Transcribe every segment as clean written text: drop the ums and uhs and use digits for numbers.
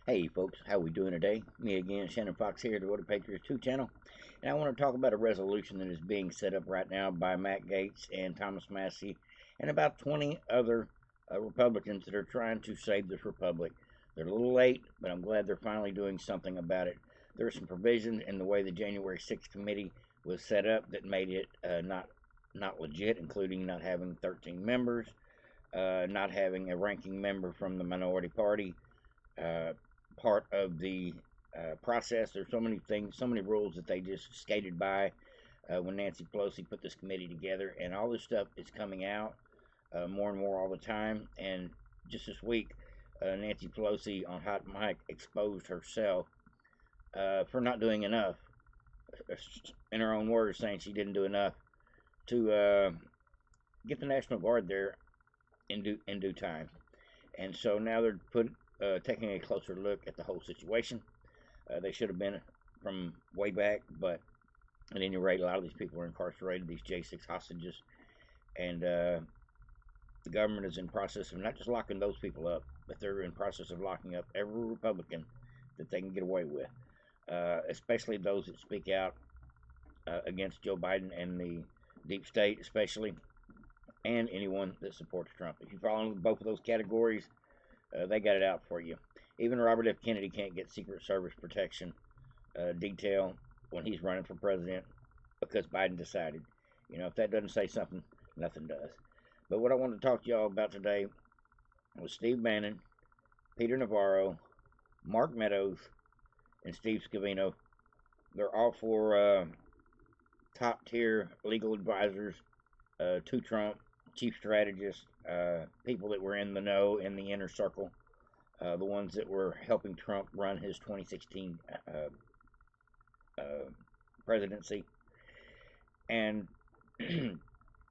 Hey folks, how we doing today? Me again, Shannon Fox here, the Road to Patriots 2 channel, and I want to talk about a resolution that is being set up right now by Matt Gaetz and Thomas Massie and about 20 other Republicans that are trying to save this republic. They're a little late, but I'm glad they're finally doing something about it. There are some provisions in the way the January 6th committee was set up that made it not legit, including not having 13 members, not having a ranking member from the minority party, uh, part of the process. There's so many things, so many rules that they just skated by when Nancy Pelosi put this committee together, and all this stuff is coming out more and more all the time. And just this week, Nancy Pelosi on Hot Mic exposed herself for not doing enough, in her own words, saying she didn't do enough to get the National Guard there in due time. And so now they're taking a closer look at the whole situation. They should have been from way back, but at any rate, a lot of these people are incarcerated, these J6 hostages, and the government is in process of not just locking those people up, but they're in process of locking up every Republican that they can get away with, especially those that speak out against Joe Biden and the deep state, especially, and anyone that supports Trump. If you fall into both of those categories, they got it out for you. Even Robert F. Kennedy can't get Secret Service protection detail when he's running for president because Biden decided. You know, if that doesn't say something, nothing does. But what I want to talk to y'all about today was Steve Bannon, Peter Navarro, Mark Meadows, and Steve Scavino. They're all four top tier legal advisors to Trump, chief strategists, people that were in the know, in the inner circle, the ones that were helping Trump run his 2016 presidency. And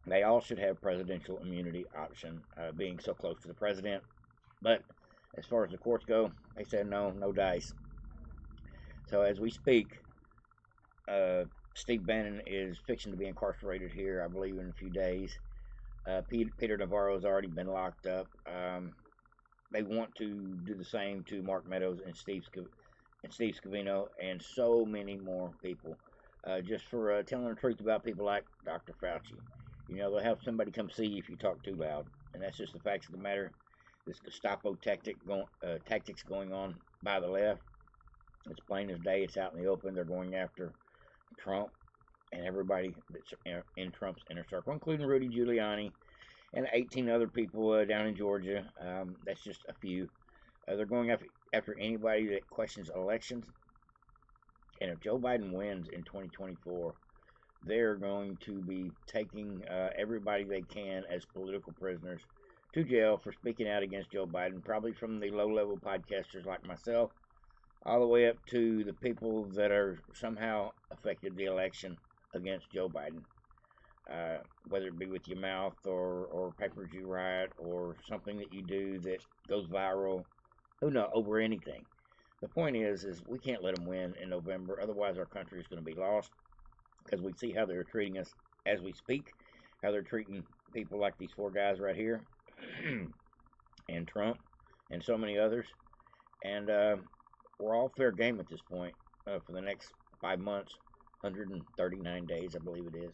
they all should have presidential immunity option, being so close to the president. But as far as the courts go, they said no, no dice. So as we speak, Steve Bannon is fixing to be incarcerated here, I believe, in a few days. Peter Navarro has already been locked up. They want to do the same to Mark Meadows and Steve Scavino and so many more people, just for telling the truth about people like Dr. Fauci. You know, they'll have somebody come see you if you talk too loud, and that's just the facts of the matter. This Gestapo tactics going on by the left. It's plain as day. It's out in the open. They're going after Trump and everybody that's in Trump's inner circle, including Rudy Giuliani and 18 other people down in Georgia. That's just a few. They're going after anybody that questions elections. And if Joe Biden wins in 2024, they're going to be taking everybody they can as political prisoners to jail for speaking out against Joe Biden, probably from the low-level podcasters like myself, all the way up to the people that are somehow affected the election against Joe Biden, whether it be with your mouth or papers you write or something that you do that goes viral, who knows, over anything. The point is we can't let them win in November, otherwise our country is going to be lost, because we see how they're treating us as we speak, how they're treating people like these four guys right here, and Trump, and so many others, and we're all fair game at this point for the next 5 months, 139 days, I believe it is.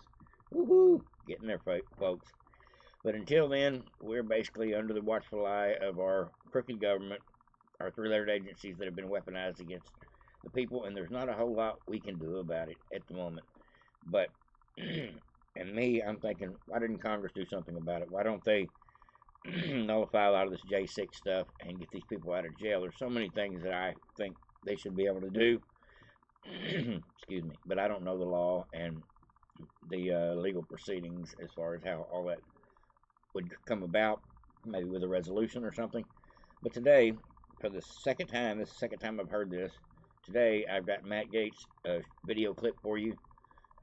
Woohoo! Getting there, folks. But until then, we're basically under the watchful eye of our crooked government, our three-lettered agencies that have been weaponized against the people, and there's not a whole lot we can do about it at the moment. But, and me, I'm thinking, why didn't Congress do something about it? Why don't they nullify a lot of this J6 stuff and get these people out of jail? There's so many things that I think they should be able to do. Excuse me. But I don't know the law and the legal proceedings as far as how all that would come about, maybe with a resolution or something. But today, for the second time, this is the second time I've heard this, today I've got Matt Gaetz' video clip for you.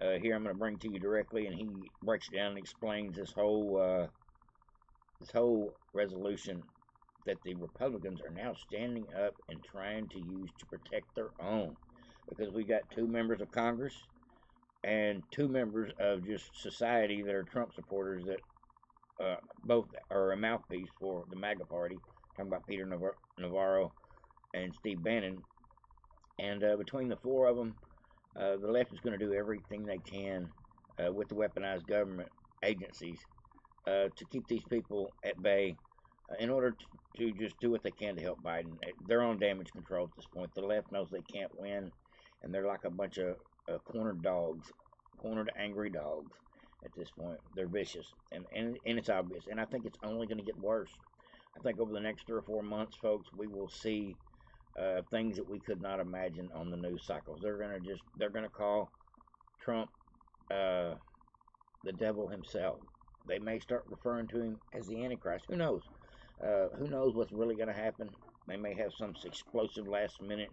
Here I'm going to bring to you directly, and he breaks down and explains this whole resolution that the Republicans are now standing up and trying to use to protect their own, because we got 2 members of Congress and 2 members of just society that are Trump supporters that both are a mouthpiece for the MAGA party. Talking about Peter Navarro and Steve Bannon. And between the four of them, the left is going to do everything they can with the weaponized government agencies to keep these people at bay in order to just do what they can to help Biden. They're on damage control at this point. The left knows they can't win, and they're like a bunch of cornered dogs, cornered angry dogs at this point. They're vicious, and it's obvious. And I think it's only going to get worse. I think over the next 3 or 4 months, folks, we will see things that we could not imagine on the news cycles. They're gonna call Trump the devil himself. They may start referring to him as the Antichrist. Who knows? Who knows what's really going to happen? They may have some explosive last-minute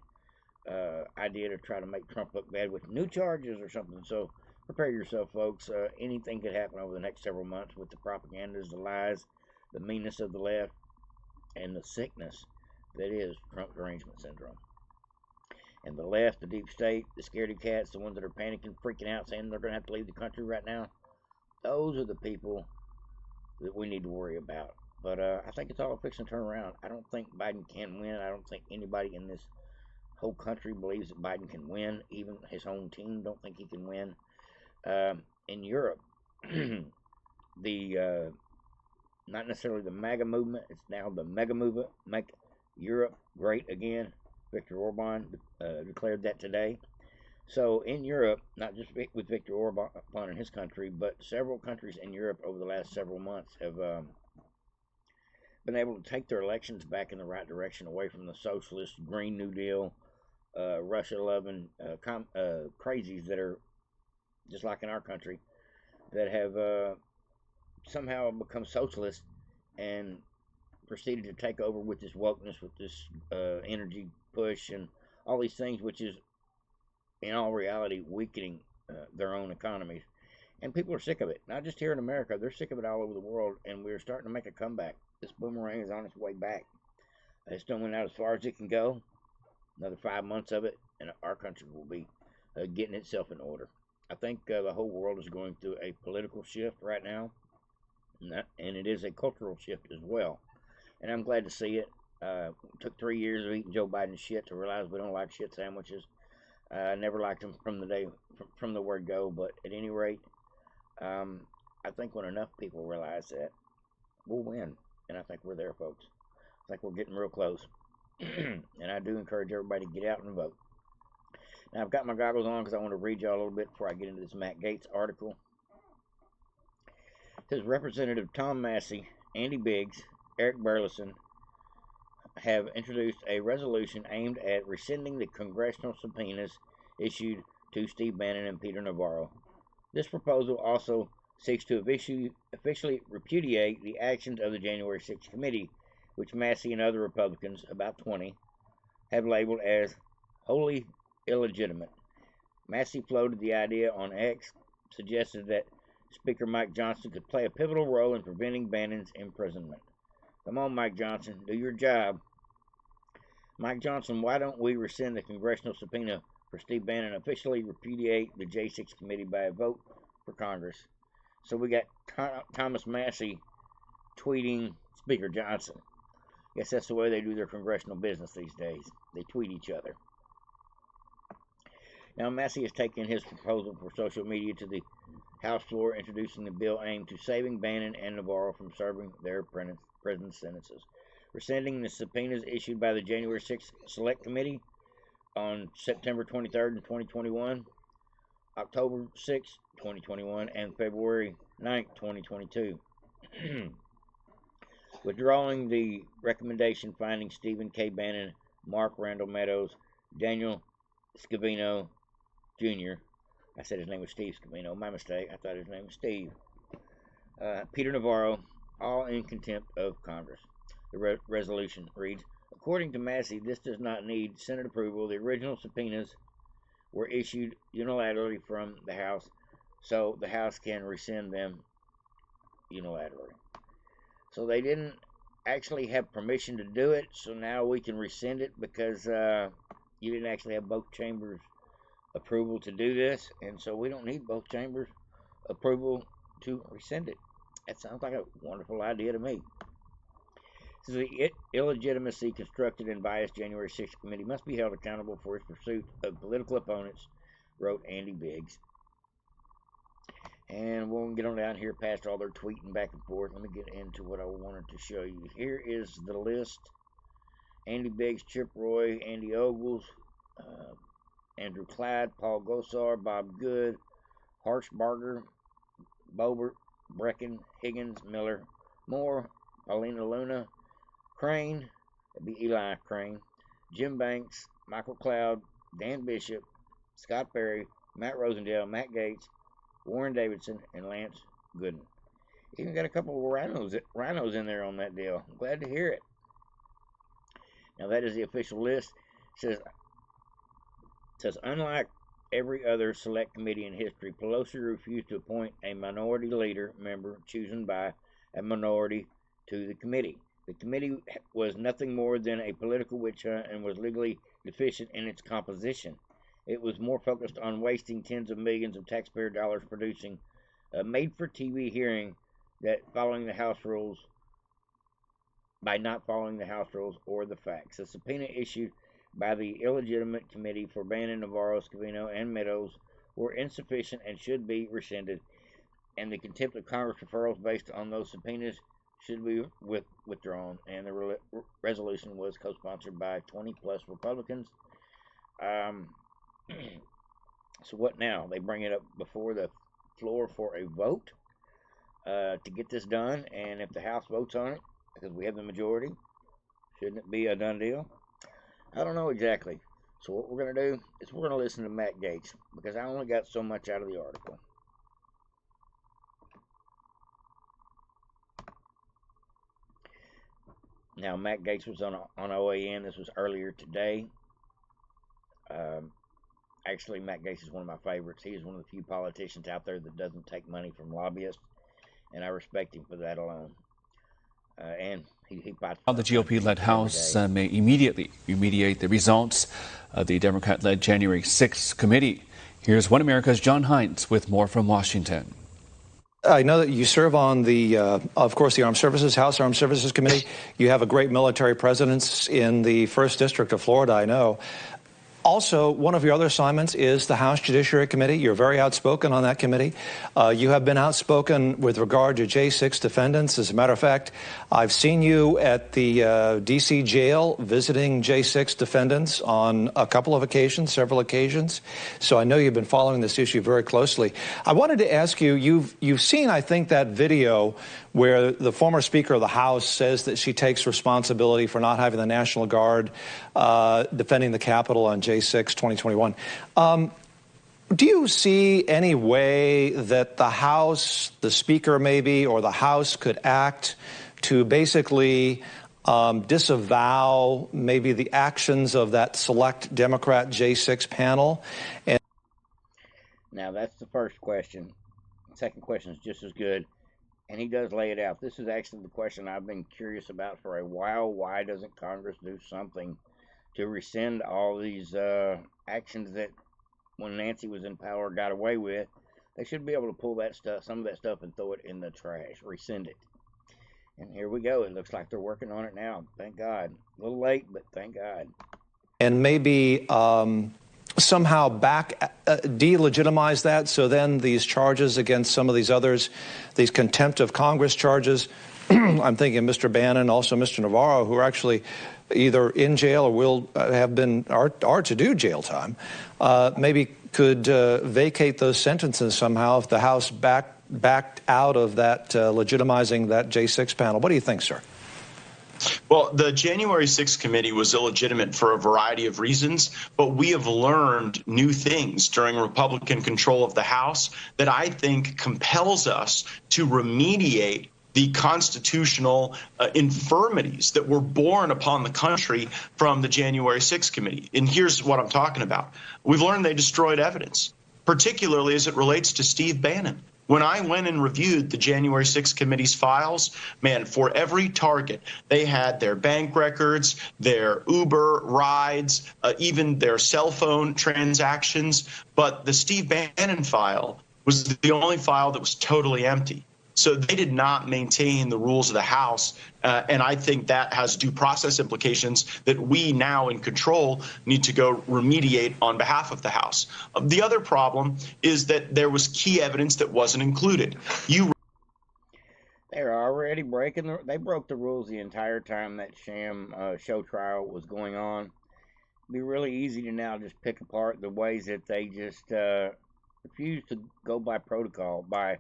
idea to try to make Trump look bad with new charges or something. So prepare yourself, folks. Anything could happen over the next several months with the propagandas, the lies, the meanness of the left, and the sickness that is Trump derangement syndrome. And the left, the deep state, the scaredy cats, the ones that are panicking, freaking out, saying they're going to have to leave the country right now, those are the people that we need to worry about. But I think it's all fixing to turn around. I don't think Biden can win. I don't think anybody in this whole country believes that Biden can win. Even his own team don't think he can win. In Europe, the not necessarily the MAGA movement, it's now the mega movement, make Europe great again. Viktor Orban declared that today. So in Europe, not just with Viktor Orban in his country, but several countries in Europe over the last several months have been able to take their elections back in the right direction, away from the socialist Green New Deal, Russia-loving crazies that are just like in our country, that have somehow become socialist and proceeded to take over with this wokeness, with this energy push and all these things, which is in all reality weakening their own economies. And people are sick of it. Not just here in America, they're sick of it all over the world, and we're starting to make a comeback. This boomerang is on its way back. It's done went out as far as it can go. Another 5 months of it, and our country will be getting itself in order. I think the whole world is going through a political shift right now, and it is a cultural shift as well. And I'm glad to see it. It took 3 years of eating Joe Biden's shit to realize we don't like shit sandwiches. I never liked them from the word go, but at any rate, I think when enough people realize that, we'll win. And I think we're there, folks. I think we're getting real close. And I do encourage everybody to get out and vote. Now, I've got my goggles on because I want to read y'all a little bit before I get into this Matt Gaetz article. It says Representative Tom Massey, Andy Biggs, Eric Burleson have introduced a resolution aimed at rescinding the congressional subpoenas issued to Steve Bannon and Peter Navarro. This proposal also seeks to officially repudiate the actions of the January 6th committee, which Massey and other Republicans, about 20, have labeled as wholly illegitimate. Massey floated the idea on X, suggested that Speaker Mike Johnson could play a pivotal role in preventing Bannon's imprisonment. Come on, Mike Johnson, do your job. Mike Johnson, why don't we rescind the congressional subpoena for Steve Bannon and officially repudiate the J6 committee by a vote for Congress? So we got Thomas Massey tweeting Speaker Johnson. Guess that's the way they do their congressional business these days. They tweet each other. Now, Massey has taken his proposal for social media to the House floor, introducing the bill aimed to saving Bannon and Navarro from serving their prison sentences, rescinding the subpoenas issued by the January 6th Select Committee on September 23rd, 2021, October 6th, 2021, and February 9th, 2022. Withdrawing the recommendation finding Stephen K. Bannon, Mark Randall Meadows, Daniel Scavino Jr. I said his name was Steve Scavino. My mistake. I thought his name was Steve. Peter Navarro, all in contempt of Congress. The resolution reads, according to Massey, this does not need Senate approval. The original subpoenas were issued unilaterally from the House, so the House can rescind them unilaterally. So they didn't actually have permission to do it, so now we can rescind it because you didn't actually have both chambers' approval to do this, and so we don't need both chambers' approval to rescind it. That sounds like a wonderful idea to me. So the illegitimacy constructed and biased January 6th committee must be held accountable for its pursuit of political opponents, wrote Andy Biggs. And we'll get on down here past all their tweeting back and forth. Let me get into what I wanted to show you. Here is the list. Andy Biggs, Chip Roy, Andy Ogles, Andrew Clyde, Paul Gosar, Bob Good, Harshbarger, Bobert, Brecken, Higgins, Miller, Moore, Paulina Luna, Crane, that'd be Eli Crane, Jim Banks, Michael Cloud, Dan Bishop, Scott Perry, Matt Rosendale, Matt Gates, Warren Davidson, and Lance Gooden. Even got a couple of rhinos in there on that deal. I'm glad to hear it. Now that is the official list. It says unlike every other select committee in history, Pelosi refused to appoint a minority leader member chosen by a minority to the committee. The committee was nothing more than a political witch hunt and was legally deficient in its composition. It was more focused on wasting tens of millions of taxpayer dollars producing a made-for-TV hearing that following the House rules by not following the House rules or the facts. The subpoena issued by the illegitimate committee for Bannon, Navarro, Scavino, and Meadows were insufficient and should be rescinded, and the contempt of Congress referrals based on those subpoenas should be withdrawn. And the resolution was co-sponsored by 20-plus Republicans. So what now? They bring it up before the floor for a vote to get this done, and if the House votes on it, because we have the majority, shouldn't it be a done deal? I don't know exactly. So what we're going to do is we're going to listen to Matt Gaetz, because I only got so much out of the article. Now, Matt Gaetz was on OAN. This was earlier today. Actually, Matt Gaetz is one of my favorites. He is one of the few politicians out there that doesn't take money from lobbyists, and I respect him for that alone. And he fights. The GOP-led House may immediately remediate the results of the Democrat-led January 6th committee. Here's One America's John Hines with more from Washington. I know that you serve on the, of course, the Armed Services, House Armed Services Committee. You have a great military presence in the 1st District of Florida, I know. Also, one of your other assignments is the House Judiciary Committee. You're very outspoken on that committee. You have been outspoken with regard to J6 defendants. As a matter of fact, I've seen you at the D.C. jail visiting J6 defendants on a couple of occasions, several occasions. So I know you've been following this issue very closely. I wanted to ask you, you've seen, I think, that video where the former Speaker of the House says that she takes responsibility for not having the National Guard defending the Capitol on J6 2021. Do you see any way that the House, the Speaker maybe, or the House could act to basically disavow maybe the actions of that select Democrat J6 panel? And now, that's the first question. The second question is just as good. And he does lay it out. This is actually the question I've been curious about for a while. Why doesn't Congress do something to rescind all these actions that, when Nancy was in power, got away with? They should be able to pull that stuff, some of that stuff, and throw it in the trash, rescind it. And here we go. It looks like they're working on it now. Thank God. A little late, but thank God. And maybe somehow delegitimize that, so then these charges against some of these others, these contempt of Congress charges, I'm thinking Mr. Bannon, also Mr. Navarro, who are actually either in jail or will are to do jail time, maybe could vacate those sentences somehow if the House backed out of that legitimizing that J6 panel. What do you think, sir? Well, the January 6th committee was illegitimate for a variety of reasons, but we have learned new things during Republican control of the House that I think compels us to remediate the constitutional infirmities that were born upon the country from the January 6th committee. And here's what I'm talking about. We've learned they destroyed evidence, particularly as it relates to Steve Bannon. When I went and reviewed the January 6th committee's files, man, for every target, they had their bank records, their Uber rides, even their cell phone transactions. But the Steve Bannon file was the only file that was totally empty. So they did not maintain the rules of the House, and I think that has due process implications that we now in control need to go remediate on behalf of the House. The other problem is that there was key evidence that wasn't included. They're already breaking they broke the rules the entire time that sham show trial was going on. It'd be really easy to now just pick apart the ways that they just refuse to go by protocol, by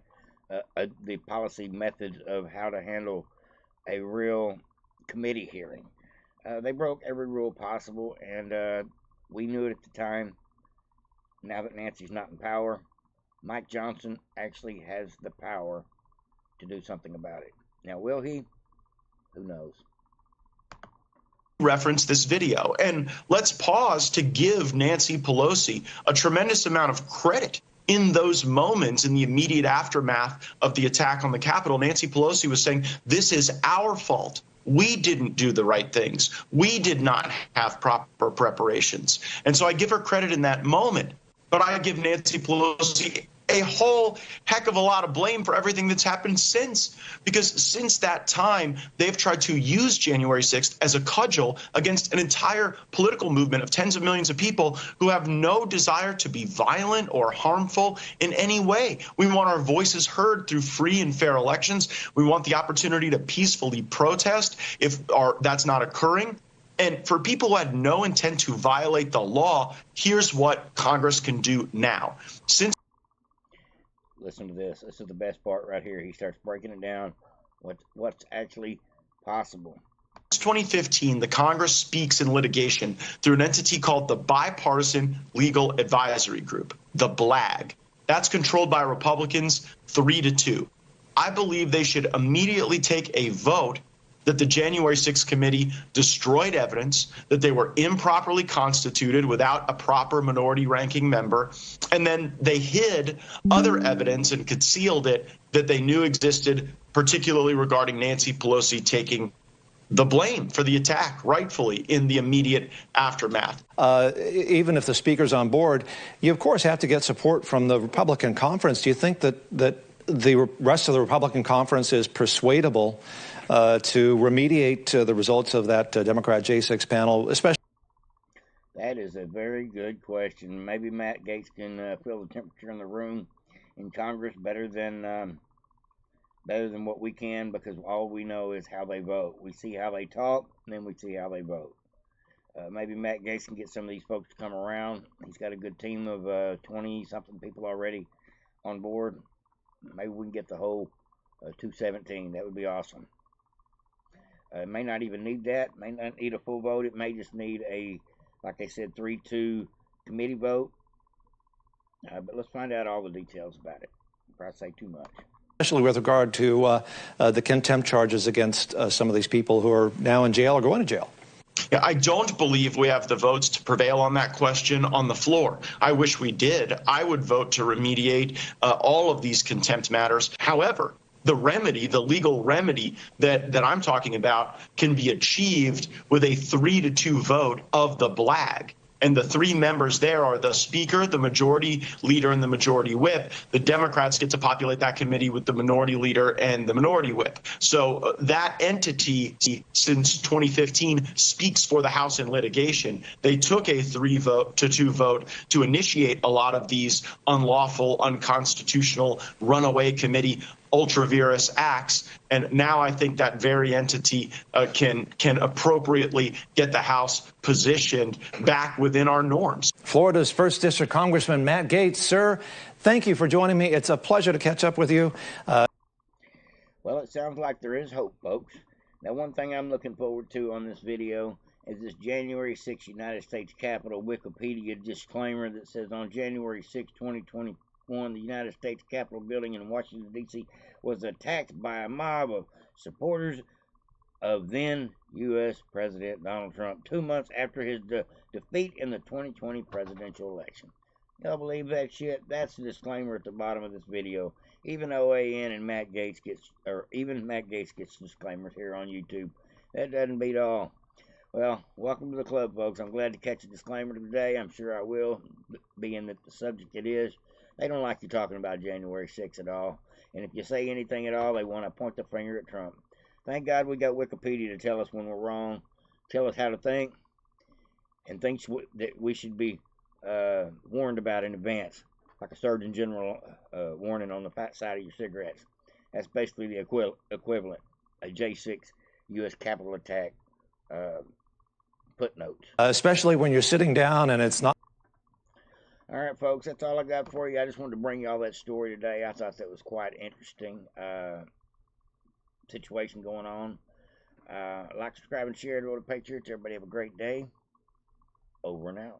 the policy methods of how to handle a real committee hearing. They broke every rule possible, and we knew it at the time. Now that Nancy's not in power, Mike Johnson actually has the power to do something about it. Now, will he? Who knows? Reference this video, and let's pause to give Nancy Pelosi a tremendous amount of credit. In those moments, in the immediate aftermath of the attack on the Capitol, Nancy Pelosi was saying, this is our fault. We didn't do the right things. We did not have proper preparations. And so I give her credit in that moment, but I give Nancy Pelosi a whole heck of a lot of blame for everything that's happened since, because since that time, they've tried to use January 6th as a cudgel against an entire political movement of tens of millions of people who have no desire to be violent or harmful in any way. We want our voices heard through free and fair elections. We want the opportunity to peacefully protest if that's not occurring. And for people who had no intent to violate the law, here's what Congress can do now. Listen to this. This is the best part right here. He starts breaking it down, what's actually possible. Since 2015, the Congress speaks in litigation through an entity called the Bipartisan Legal Advisory Group, the BLAG. That's controlled by Republicans 3-2. I believe they should immediately take a vote that the January 6th committee destroyed evidence, that they were improperly constituted without a proper minority ranking member, and then they hid other evidence and concealed it that they knew existed, particularly regarding Nancy Pelosi taking the blame for the attack, rightfully, in the immediate aftermath. Even if the speaker's on board, you, of course, have to get support from the Republican conference. Do you think that the rest of the Republican conference is persuadable to remediate the results of that Democrat J6 panel, especially? That is a very good question. Maybe Matt Gaetz can feel the temperature in the room in Congress better than what we can, because all we know is how they vote. We see how they talk, and then we see how they vote. Maybe Matt Gaetz can get some of these folks to come around. He's got a good team of 20-something people already on board. Maybe we can get the whole 217. That would be awesome. It may not even need that. May not need a full vote. It may just need a, like I said, 3-2 committee vote. But let's find out all the details about it before I say too much. Especially with regard to the contempt charges against some of these people who are now in jail or going to jail. Yeah, I don't believe we have the votes to prevail on that question on the floor. I wish we did. I would vote to remediate all of these contempt matters. However, the remedy, the legal remedy that I'm talking about, can be achieved with a 3-2 vote of the BLAG. And the three members there are the Speaker, the Majority Leader, and the Majority Whip. The Democrats get to populate that committee with the Minority Leader and the Minority Whip. So that entity, since 2015, speaks for the House in litigation. They took a 3-2 vote to initiate a lot of these unlawful, unconstitutional, runaway committee ultra-virus acts, and now I think that very entity can appropriately get the House positioned back within our norms. Florida's 1st District Congressman Matt Gaetz, sir, thank you for joining me. It's a pleasure to catch up with you. Well, it sounds like there is hope, folks. Now, one thing I'm looking forward to on this video is this January 6th United States Capitol Wikipedia disclaimer that says, on January 6, 2021, the United States Capitol building in Washington, D.C. was attacked by a mob of supporters of then U.S. President Donald Trump 2 months after his defeat in the 2020 presidential election. Y'all believe that shit? That's the disclaimer at the bottom of this video. Even OAN and Matt Gaetz gets disclaimers here on YouTube. That doesn't beat all. Well, welcome to the club, folks. I'm glad to catch a disclaimer today. I'm sure I will, being that the subject it is. They don't like you talking about January 6th at all. And if you say anything at all, they want to point the finger at Trump. Thank God we got Wikipedia to tell us when we're wrong, tell us how to think, and things that we should be warned about in advance, like a Surgeon General warning on the side of your cigarettes. That's basically the equivalent, a J6 U.S. Capitol attack footnotes. Especially when you're sitting down and it's not. All right, folks, that's all I got for you. I just wanted to bring you all that story today. I thought that was quite interesting situation going on. Like, subscribe, and share to all the Patriots. Everybody have a great day. Over and out.